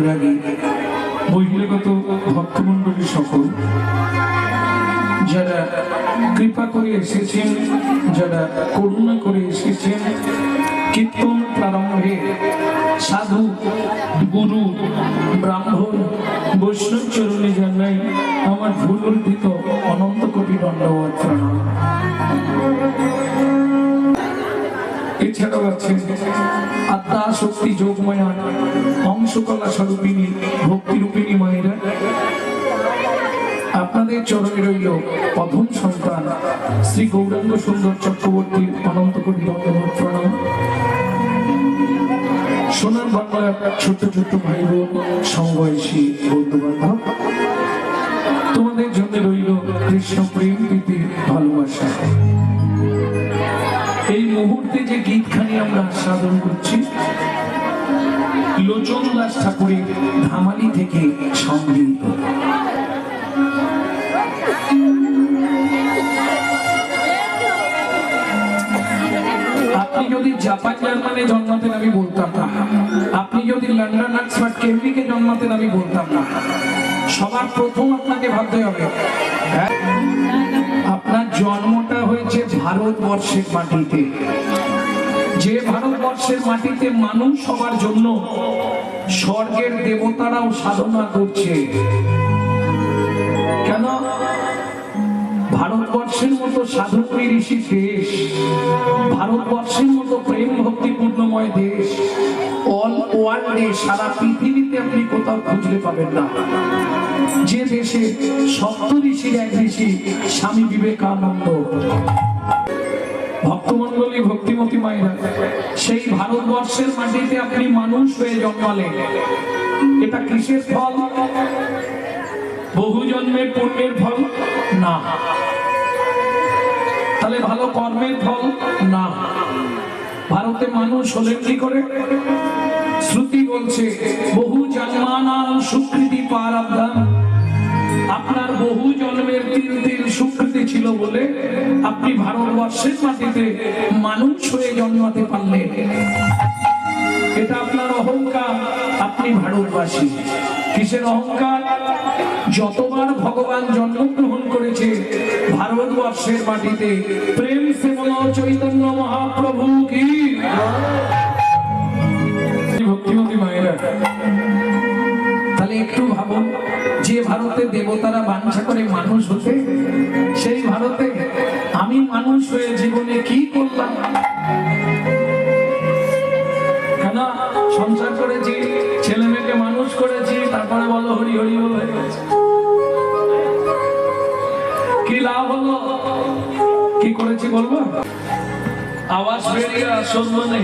বৈরাগী বহিরাগত ভক্তমণ্ডলী সকল যারা কৃপা করে এসেছেন, যারা করুণা করে এসেছেন, কীর্তন প্রারম্ভে সাধু গুরু ব্রাহ্মণ বৈষ্ণব চরণে জানাই আমার ভুল অর্পিত অনন্ত কোটি দণ্ডবত প্রণাম। এছাড়াও আছেন আত্মা শক্তি যোগমায়া অংশকলা স্বরূপিণী ভক্তিরূপিণী মায়েরা। আপনাদের চরণে রইল প্রথম সন্তান শ্রী গৌরাঙ্গ সুন্দর চক্রবর্তীর অনন্ত কোটি দণ্ডবত প্রণাম। সোনার বাংলার ছোট ছোট ভাই বোন সমবয়সী বন্ধু বান্ধব, তোমাদের জন্য রইল কৃষ্ণ প্রেম প্রীতি ভালোবাসা। এই মুহূর্তে যে গীতখানি আমরা আস্বাদন করছি লোচন দাস ঠাকুরের ধামালি থেকে সংগৃহীত। আপনি যদি জাপান জার্মানে জন্মাতেন আমি বলতাম না, আপনি যদি লন্ডন অক্সফোর্ড কেমব্রিজে জন্মাতেন আমি বলতাম না। সবার প্রথম আপনাকে ভাবতে হবে আপনার জন্মটা হয়েছে ভারতবর্ষের মাটিতে। যে ভারতবর্ষের মাটিতে মানুষ সবার জন্য স্বর্গের দেবতারাও সাধনা করছে। কেন? ভারতবর্ষের মতো সাধুগুরু ঋষি দেশ, ভারতবর্ষের মতো প্রেম ভক্তিপূর্ণময় দেশ অল ওয়ার্ল্ডে সারা পৃথিবীতে আপনি কোথাও খুঁজলে পাবেন না। যে দেশে সপ্ত ঋষির এক ঋষি স্বামী বিবেকানন্দ, ভক্তমণ্ডলী ভক্তিমতী মায়েরা, সেই ভারতবর্ষের মাটিতে আপনি মানুষ হয়ে জন্মালেন। এটা কিসের ফল? বহু জন্মের পুণ্যের ফল না। তাহলে ভালো কর্মের ফল না। ভারতে মানুষ হলেন কি করে? শ্রুতি বলছে বহু জন্মানাং সুকৃতি প্রারব্ধম। আপনার বহু জন্মের তিল তিল সুকৃতি ছিল বলে আপনি ভারতবর্ষের মাটিতে মানুষ হয়ে জন্মাতে পারলেন। এটা আপনার অহংকার। আপনি ভারতবাসী। কিসের অহংকার? যতবার ভগবান জন্মগ্রহণ করেছে ভারতবর্ষের মাটিতে, প্রেম সে বলো চৈতন্য মহাপ্রভু কি। ভক্তিমতী মায়েরা, তাহলে একটু ভাবুন, যে ভারতে দেবতারা বাঞ্ছা করে মানুষ হতে, সেই ভারতে আমি মানুষ হয়ে জীবনে কি করলাম? কেন? সংসার করেছি, ছেলে মেয়েকে মানুষ করেছি, তারপরে বলো হরি হরি বলে কি লাভ হলো? কি করেছি বলবো? আওয়াজ বেরিয়ে আসল মানে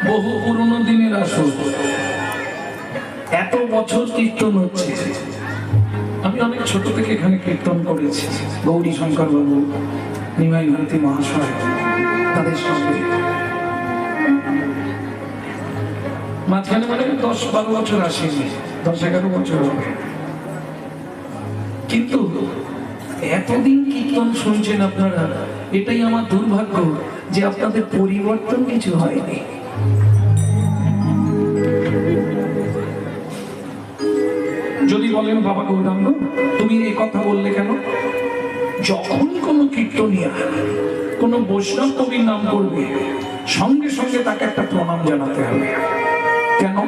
বহু পুরনো দিনের আসল। এত বছর কীর্তন হচ্ছে। আমি অনেক ছোট থেকে এখানে কীর্তন করেছি। গৌরী শঙ্কর বাবু, নিমাই ভারতী মহাশয়, তাদের সঙ্গে মাঝখানে মানে 10-12 বছর আসেনি, 10-11 বছর হবে। কিন্তু এতদিন কীর্তন শুনছেন আপনারা, এটাই আমার দুর্ভাগ্য যে আপনাদের পরিবর্তন কিছু হয়নি। যদি বলেন বাবা গৌরাঙ্গ তুমি এই কথা বললে কেন? যখনই কোনো কীর্তনিয়া কোনো বৈষ্ণব কবির নাম করবে, সঙ্গে সঙ্গে তাকে একটা প্রণাম জানাতে হবে। কেন?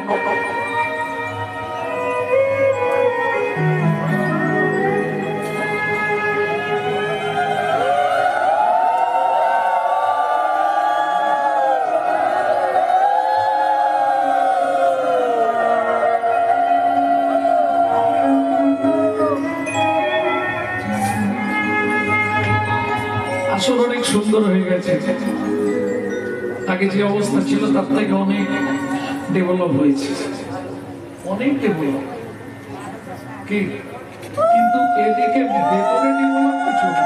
আসল অনেক সুন্দর হয়ে গেছে। আগে যে অবস্থা ছিল তার থেকে অনেক ডেভেলপ হয়েছে, অনেক ডেভেলপ। কিন্তু এদিকে ভেতরে ডেভেলপ কিছু না।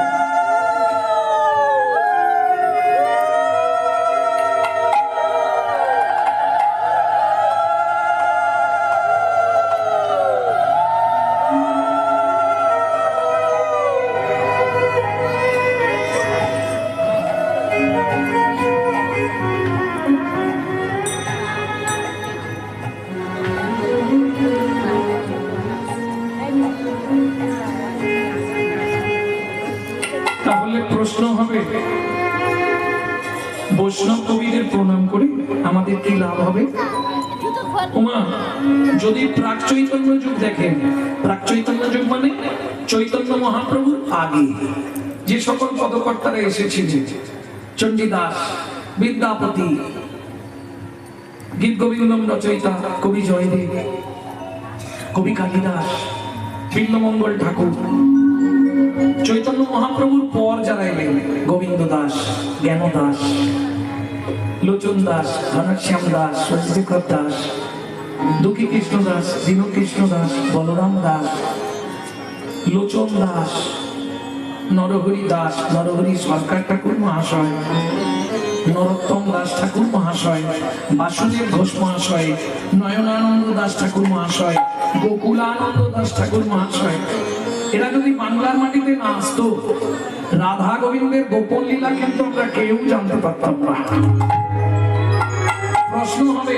বৈষ্ণব কবিদের প্রণাম করে আমাদের কি লাভ হবে? ওমা, যদি প্রাক চৈতন্য যুগ দেখেন, প্রাক চৈতন্য যুগ মানে চৈতন্য মহাপ্রভুর আগে যে সকল পদকর্তারা এসেছিলেন, চণ্ডীদাস, বিদ্যাপতি, গীত গোবিন্দম রচয়িতা কবি জয়দেব, কবি কালিদাস, বিল্লমঙ্গল ঠাকুর, চৈতন্য মহাপ্রভুর পর যারা এলেন, গোবিন্দ দাস, জ্ঞান দাস, লোচন দাস, ঘনশ্যাম দাস, সত্যেখর দাস, দুঃখী কৃষ্ণ দাস, দীনকৃষ্ণ দাস, বলরাম দাস, লোচন দাস, নরহরি দাস, নরহরি সরকার ঠাকুর মহাশয়, নরোত্তম দাস ঠাকুর মহাশয়, বাসুদেব ঘোষ মহাশয়, নয়নানন্দ দাস ঠাকুর মহাশয়, গোকুলানন্দ দাস ঠাকুর মহাশয়, এরা যদি বাংলার মাটিতে না আসতো, রাধা গোবিন্দের গোপন লীলা কিন্তু আমরা কেউ জানতে পারতাম না। প্রশ্ন হবে,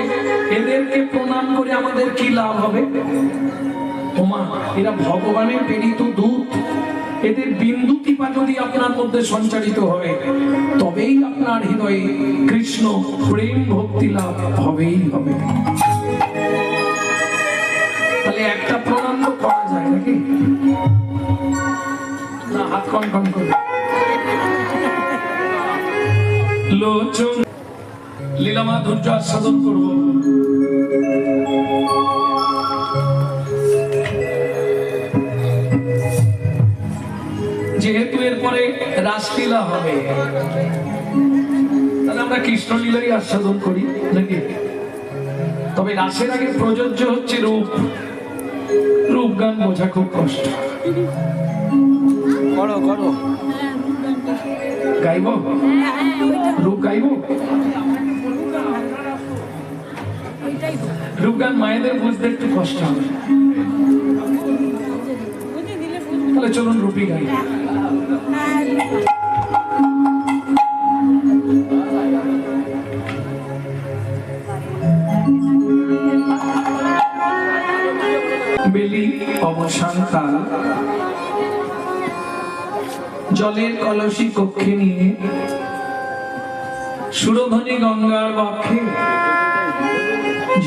এদেরকে প্রণাম করে আমাদের কি লাভ হবে? ওমা, এরা ভগবানের প্রেরিত দূত, এদের বিন্দু টিপা যদি আপনার মধ্যে সঞ্চারিত হয়, তবেই আপনার হৃদয়ে কৃষ্ণ প্রেম ভক্তি লাভ হবেই হবে। তাহলে একটা প্রণাম তো করা যায় নাকি? না, হাত কনকন করে। লোচন লীলা মাধুর্য আস্বাদন করব। যেহেতু এরপরে রাসলীলা হবে, তাহলে আমরা কৃষ্ণলীলাই আস্বাদন করি নাকি? তবে রাসের আগে প্রযোজ্য হচ্ছে রূপ। রূপ গান বোঝা খুব কষ্ট। গাইব? রূপ গাইব? রূপ গান মায়েদের বুঝতে একটু কষ্ট হবে, তাহলে চলুন রূপী গাই। বেলি অবসান কাল, জলের কলসি কক্ষে নিয়ে সুরধ্বনি গঙ্গার বক্ষে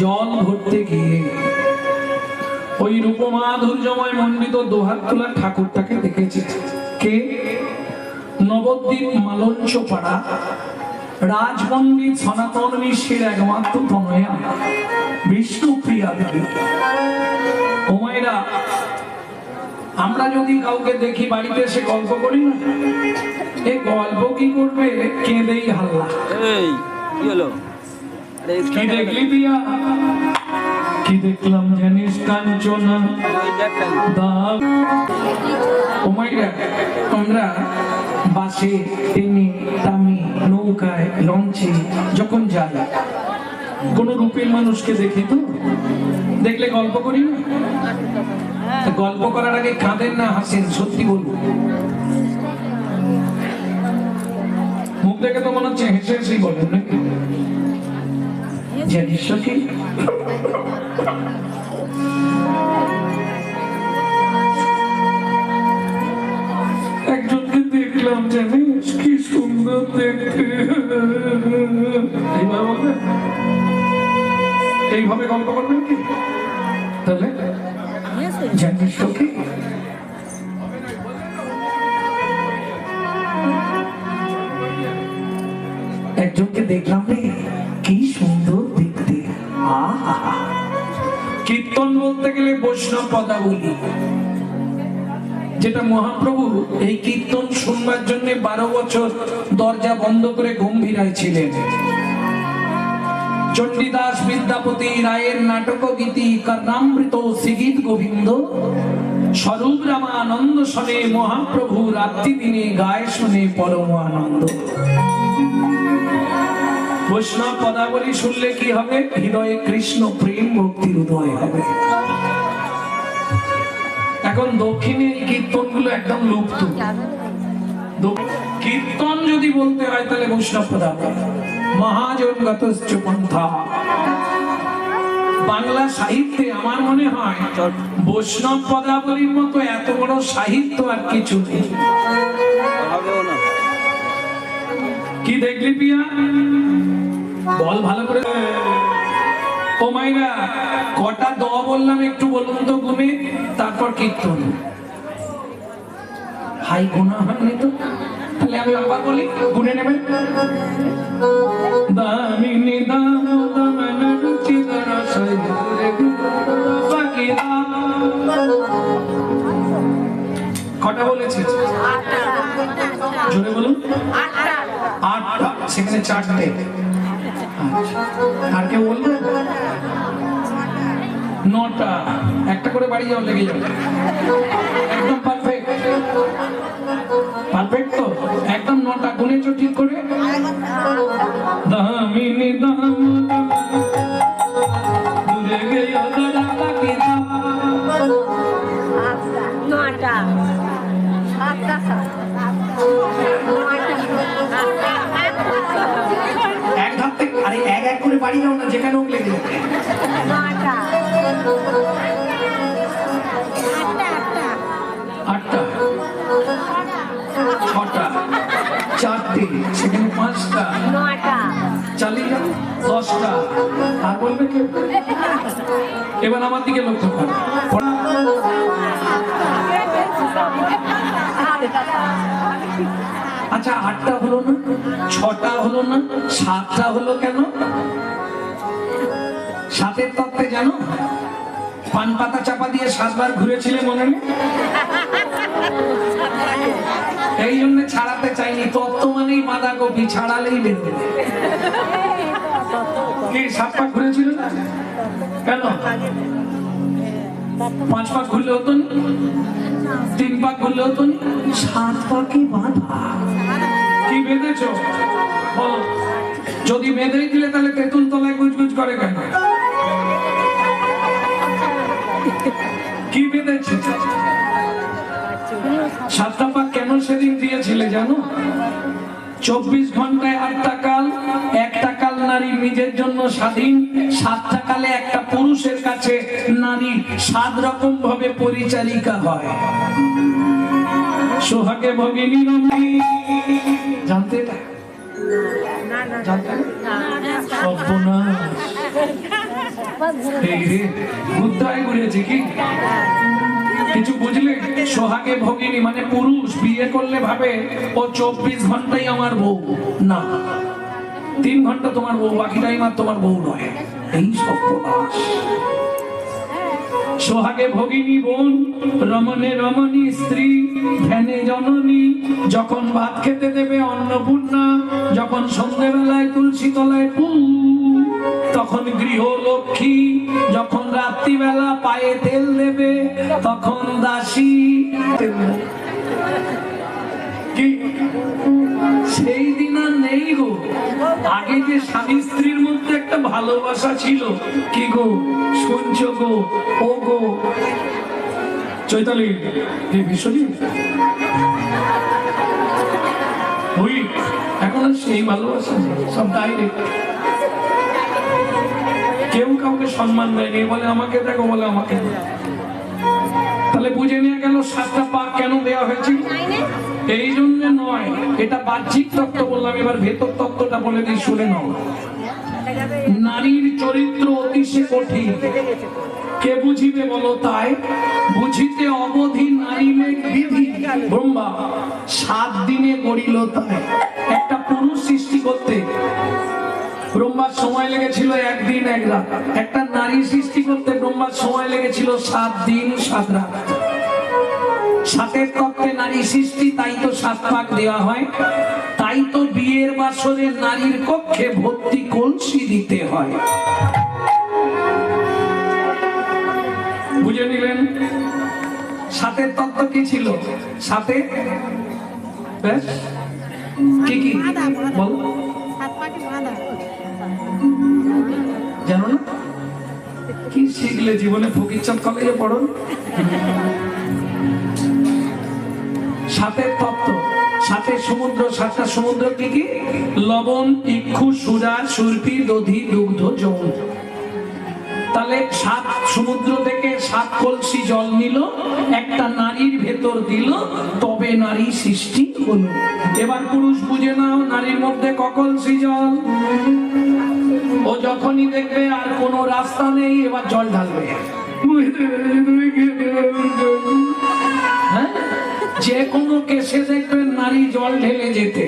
জল ভরতে গিয়ে ওই রূপমাধুর্যময় মণ্ডিত দোহাত তোলা ঠাকুরটাকে দেখেছে। কে? নবদ্বীপ মালঞ্চ পাড়া রাজপণ্ডিত সনাতন মিশ্রের একমাত্র তনয়া বিষ্ণুপ্রিয়া দেবী। ওমাইরা, আমরা যদি কাউকে দেখি বাড়িতে এসে গল্প করি না, এই গল্প কি করবে? কেঁদেই হাল্লা। কি হলো? কি দেখলি দিয়া? কি দেখলাম জানিস? কাঞ্চনা। ওমাইরা, আমরা বাসে, ট্রেনে, ট্রামে, নৌকায়, লঞ্চে যখন যাই, কোন রূপের মানুষকে দেখি তো দেখলে গল্প করি না? গল্প করার আগে কাঁদেন না হাসেন? সত্যি বলবো, মুখ দেখে তো মনে হচ্ছে হেসে হেসেই বলেন নাকি? জানিস কি, একজনকে দেখলাম, জানিস কি সুন্দর দেখতে। এইভাবে গল্প করবেন কি? তাহলে জানিস কি, একজনকে দেখলাম রে, কি সুন্দর দেখতে। কীর্তন বলতে গেলে বৈষ্ণব পদাবলী, যেটা মহাপ্রভু এই কীর্তন শুনবার জন্য 12 বছর দরজা বন্ধ করে গম্ভীরায় ছিলেন। চণ্ডীদাস, বিদ্যাপতি, রায়ের নাটক গীতি, কর্ণামৃত, শ্রীগীত গোবিন্দ, স্বরূপ রামানন্দ শোনে মহাপ্রভু রাত্রি দিনে গায়ে শুনে পরম আনন্দ। বৈষ্ণব পদাবলী শুনলে কি হবে? হৃদয়ে কৃষ্ণ প্রেম ভক্তির উদয় হবে। এখন দক্ষিণে এই কীর্তন গুলো একদম লুপ্ত। কীর্তন যদি বলতে হয় তাহলে বৈষ্ণব পদাবলী, মহাজনগতশ্চ পন্থা। বাংলা সাহিত্যে আমার মনে হয় বৈষ্ণব পদাবলীর মতো এত বড় সাহিত্য আর কিছু নেই। কি দেখলি পিয়া? বল ভালো করে। ও মাইরা, কটা দ বললাম একটু বলুন তো গুনে, তারপর কীর্তন। হাই গুণা হয়নি তো, তাহলে আমি আবার বলি, গুনে নেবেন। দামিনী দাম দামন রুচি দরসাই রে বাকি দাম। কটা বলেছি? জোরে বলুন। আটটা, সেখানে চারটে। আর কেউ বলবে? নটা। একটা করে বাড়ি যাও, লেগে যাও। একদম পারফেক্ট, পারফেক্ট তো একদম। নটা গুনেছো ঠিক করে? দামিনী দাম দূরে গেল দাদা বাকি দাম। নটা এক ধাপ থেকে আরে এক এক করে বাড়ি যাও না, যেখানে হোক লেগে যাবে। আটটা, ছটা, চারটে, সেখানে পাঁচটা, চালিয়ে যাও, 10টা। আর বলবে কেউ? এবার আমার দিকে লক্ষ্য করো। আচ্ছা, 8টা হলো না, 6টা হলো না, 7টা হলো কেন? 7-এর তত্ত্বে জানো? পান পাতা চাপা দিয়ে 7 বার ঘুরেছিলে, মনে নেই? এই জন্য ছাড়াতে চাইনি। তত্ত্ব মানেই বাঁধাকপি, ছাড়ালেই বেরোবে। কি 7 পাক ঘুরেছিল না কেন? 5 পাক ঘুরলে হতো না? 3 পাক ঘুরলে হতো না? 7 পাকে বাঁধা। কি বেঁধেছো বলো? যদি বেঁধেই দিলে তাহলে তেঁতুল তলায় গুজগুজ করে কেন? কি বেঁধেছে? 7টা পাক কেন সেদিন দিয়েছিলে জানো? 24 ঘন্টায় 8টা কাল, একটা কাল নারী নিজের জন্য স্বাধীন, 7টা কালে একটা পুরুষের কাছে নারী 7 রকম ভাবে পরিচারিকা হয়। সোহাগে ভগিনী রমণী, জানতে এটা? জানতে সর্বনাশ। এই রে, বুদ্ধায় ঘুরেছে কি? কিছু বুঝলে? সোহাগে ভগিনী মানে পুরুষ বিয়ে করলে ভাবে ও 24 ঘন্টাই আমার বউ। না, 3 ঘন্টা তোমার বউ, বাকি টাইম আর তোমার বউ নয়। এই সর্বনাশ। সোহাগে ভগিনী বোন, রমণে রমণী স্ত্রী, ধ্যানে জননী। যখন ভাত খেতে দেবে অন্নপূর্ণা, যখন সন্ধ্যেবেলায় তুলসী তলায় তখন গৃহলক্ষ্মী, যখন রাত্রিবেলা পায়ে তেল দেবে তখন দাসী। কি সেই দিন আর নেই গো। আগে যে স্বামী স্ত্রীর মধ্যে একটা ভালোবাসা ছিল, কি গো শুনছো গো? ও গো চৈতালি, বিশ্বজিৎ, ওই এখন আর সেই ভালোবাসা সব ডাইরেক্ট। কেউ কাউকে সম্মান দেয়নি, বলে আমাকে দেখো, বলে আমাকে। তাহলে বুঝে নিয়ে গেল 7টা পাক কেন দেওয়া হয়েছে। এই জন্য নয়, এটা বাহ্যিক তত্ত্ব বললাম। এবার ভেতর তত্ত্বটা বলে দিই, শুনে নাও। নারীর চরিত্র অতিশয় কঠিন, কে বুঝিবে বলো তাই? বুঝিতে অবধি নারীলে বিধি, ব্রহ্মা 7 দিনে গড়িল তাই। একটা পুরুষ সৃষ্টি করতে ব্রহ্মার সময় লেগেছিল 1 দিন 1 রাত। একটা নারী সৃষ্টি করতে ব্রহ্মার সময় লেগেছিল 7 দিন 7 রাত। 7-এর তত্ত্বে নারী সৃষ্টি, তাই তো 7 পাক দেওয়া হয়। তাই তো বিয়ের বাসরে নারীর কক্ষে ভর্তি কলসি দিতে হয়। বুঝে নিলেন? 7-এর তত্ত্ব কি ছিল? 7-এ কি কি বল জানো না? কি শিখলে জীবনে? ফকিরচাঁদ কলেজে পড়ো। 7-এর তত্ত্ব, 7-এর সমুদ্র। 7টা সমুদ্র কি কি? লবণ, ইক্ষু, সুরা, সুরপি, দধি, দুগ্ধ, যৌন। তাহলে 7 সমুদ্র থেকে 7 কলসি জল নিল, একটা নারীর ভেতর দিল, তবে নারী সৃষ্টি হলো। এবার পুরুষ বুঝে নাও নারীর মধ্যে ক কলসি জল। ও যখনই দেখবে আর কোনো রাস্তা নেই, এবার জল ঢালবে। হ্যাঁ, যে কোনো কেসে দেখবেন নারী জল ঢেলে যেতে।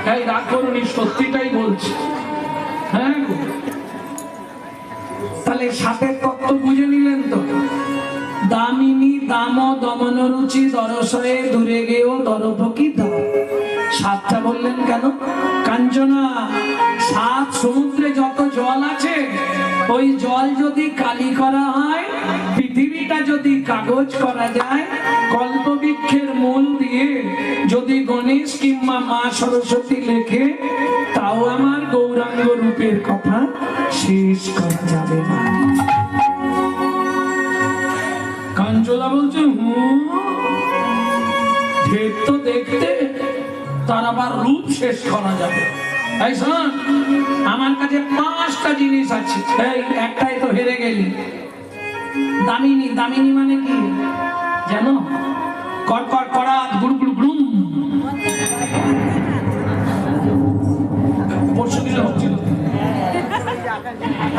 তাই রাগ করুনি, সত্যিটাই বলছি। হ্যাঁ, তাহলে সাপের তত্ত্ব বুঝে নিলেন তো? দামিনী দাম দমন রুচি দরসয়ে দূরে গেও দরপকি দাম। সাতটা বললেন কেন? কাঞ্চনা, 7 সমুদ্রে যত জল আছে, ওই জল যদি কালি করা হয়, পৃথিবীটা যদি কাগজ করা যায়, কল্পবৃক্ষের মূল দিয়ে যদি গণেশ কিংবা মা সরস্বতী লেখে, তাও আমার গৌরাঙ্গ রূপের কথা শেষ করা যাবে না। কাঞ্চনা বলছে ঢের তো দেখতে, তার আবার রূপ শেষ করা যাবে। এই শোন, আমার কাছে 5টা জিনিস আছে। এই একটাই তো হেরে গেলি। দামিনী, দামিনী মানে কি জানো? কড়কড় কড়াত গুড় গুড় গুড়ুম। পরশুদিন হচ্ছিল।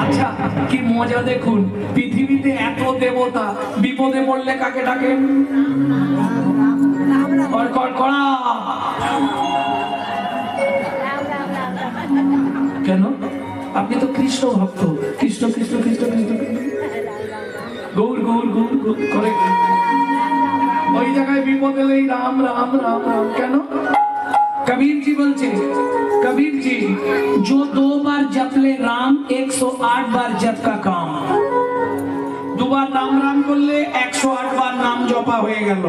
আচ্ছা, কি মজা দেখুন, পৃথিবীতে এত দেবতা, বিপদে পড়লে কাকে ডাকে? কড়কড় কড়া। কেন? আপনি তো কৃষ্ণ ভক্ত। কৃষ্ণ কৃষ্ণ কৃষ্ণ কৃষ্ণ গৌর গৌর গৌর গৌর করে ওই জায়গায় বিপদ এলেই রাম রাম রাম রাম। কেন? कबीर जी बोलते, कबीर जी जो 2 बार जप ले राम 108 बार जप का काम। 2 बार राम राम করলে 108 বার নাম জপা হয়ে গেল।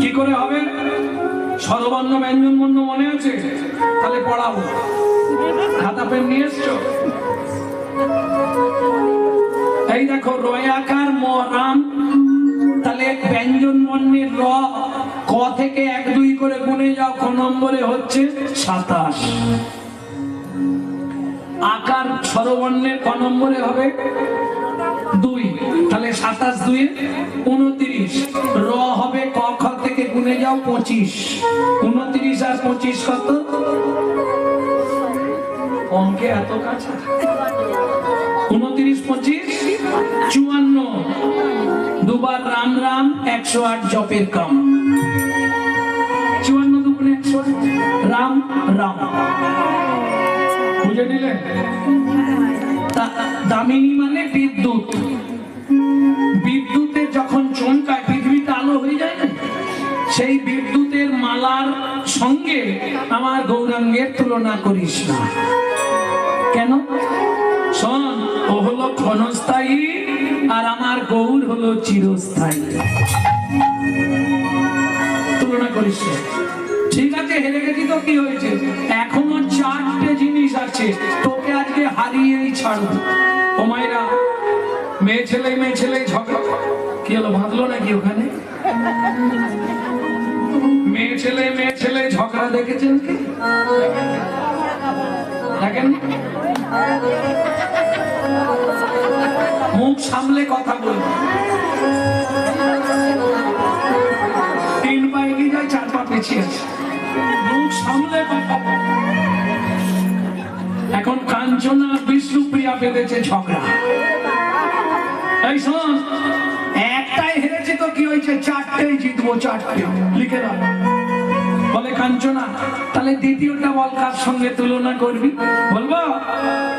কি করে হবে? স্বরবর্ণ ব্যঞ্জন বর্ণ মনে আছে? তাহলে পড়াবো। খাতা পেন নিয়ে এসছো? এই দেখো, রয়াকার ম রাম, তাহলে ব্যঞ্জন বর্ণের র ক থেকে 1 2 করে গুনে যাও, ক নম্বরে হচ্ছে 27। আকার স্বরবর্ণের ক নম্বরে হবে 2, তাহলে 27 2 29। র হবে ক খ থেকে গুনে যাও 25। 29 আর 25 কত? অঙ্কে এত কাছে। 29 25 54। 2 বার রাম রাম 108 জপের কাম। 54 দুগুণে 108, রাম রাম। বুঝে নিলেন? দামিনী মানে বিদ্যুৎ। বিদ্যুতের যখন চমকায় পৃথিবীটা আলো হয়ে যায় না, সেই বিদ্যুতের মালার সঙ্গে আমার গৌরাঙ্গের তুলনা করিস না। কেন? শোন, ও হলো ক্ষণস্থায়ী আর আমার গৌর হলো চিরস্থায়ী। তুলনা করিস না। ঠিক আছে, হেরে গেছি তো কি হয়েছে? এখনো 4টে জিনিস আছে, তোকে আজকে হারিয়েই ছাড়বো। ও মায়েরা, মেয়ে ছেলে ঝগড়া কি হলো? বাঁধলো নাকি ওখানে? মেয়ে ছেলে ঝগড়া দেখেছেন কি? দেখেন? মুখ সামলে কথা বলবো। 3 পা এগিয়ে যায়, 4 পা পিছিয়ে আছে। মুখ সামলে কথা বল। এখন কাঞ্চনা বিষ্ণুপ্রিয়া বেঁধেছে ঝগড়া। এই শোন, একটাই হেরেছে তো কি হয়েছে? 4টেই জিতবো, 4টে লিখে দাও। বলে কাঞ্চনা, তাহলে দ্বিতীয়টা বল কার সঙ্গে তুলনা করবি? বলবো?